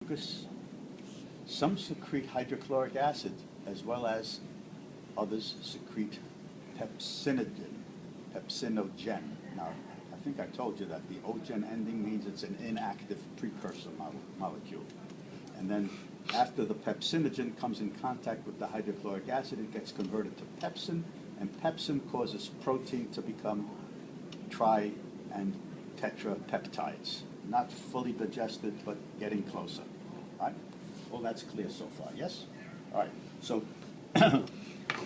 Because some secrete hydrochloric acid as well as others secrete pepsinogen. Now, I think I told you that the ogen ending means it's an inactive precursor molecule. And then after the pepsinogen comes in contact with the hydrochloric acid, it gets converted to pepsin, and pepsin causes protein to become tri- and tetrapeptides. Not fully digested, but getting closer. All right? Well, that's clear so far, yes? All right, so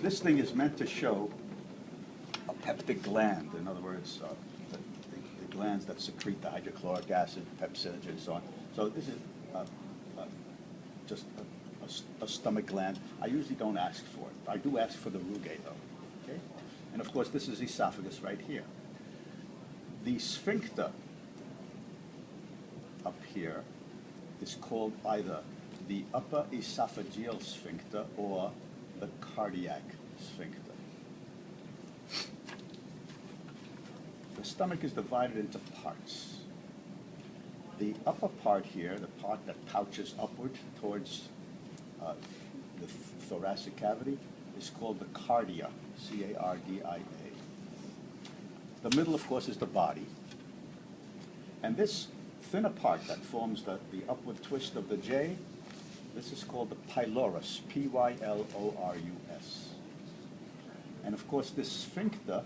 this thing is meant to show a peptic gland. In other words, the glands that secrete the hydrochloric acid, pepsinogen, and so on. So this is just a stomach gland. I usually don't ask for it. I do ask for the rugae, though. Okay? And of course, this is esophagus right here. The sphincter up here is called either the upper esophageal sphincter or the cardiac sphincter. The stomach is divided into parts. The upper part here, the part that pouches upward towards the thoracic cavity, is called the cardia, C-A-R-D-I-A. The middle, of course, is the body. And this thinner part that forms the upward twist of the J, this is called the pylorus, P-Y-L-O-R-U-S. And of course, this sphincter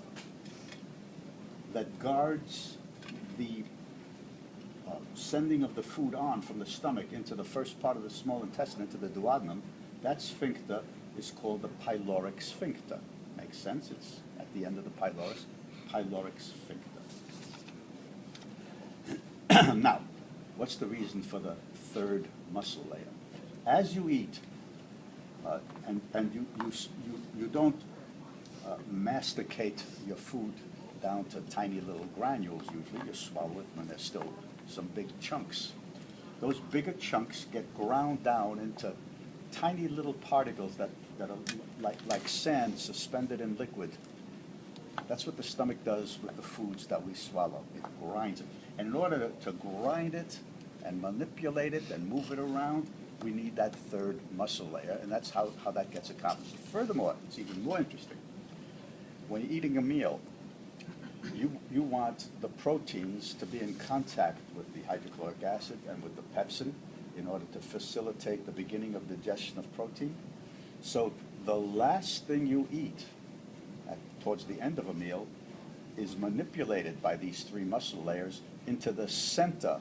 that guards the sending of the food on from the stomach into the first part of the small intestine, into the duodenum, that sphincter is called the pyloric sphincter. Makes sense? It's at the end of the pylorus, pyloric sphincter. Now, what's the reason for the third muscle layer? As you eat, and you don't masticate your food down to tiny little granules usually, you swallow it when there's still some big chunks. Those bigger chunks get ground down into tiny little particles that are like sand suspended in liquid. That's what the stomach does with the foods that we swallow. It grinds it. And in order to grind it and manipulate it and move it around, we need that third muscle layer, and that's how that gets accomplished. Furthermore, it's even more interesting. When you're eating a meal, you want the proteins to be in contact with the hydrochloric acid and with the pepsin in order to facilitate the beginning of digestion of protein. So the last thing you eat towards the end of a meal is manipulated by these three muscle layers into the center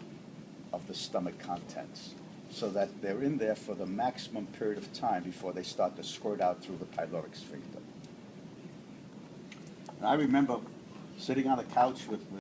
of the stomach contents, so that they're in there for the maximum period of time before they start to squirt out through the pyloric sphincter. And I remember sitting on a couch with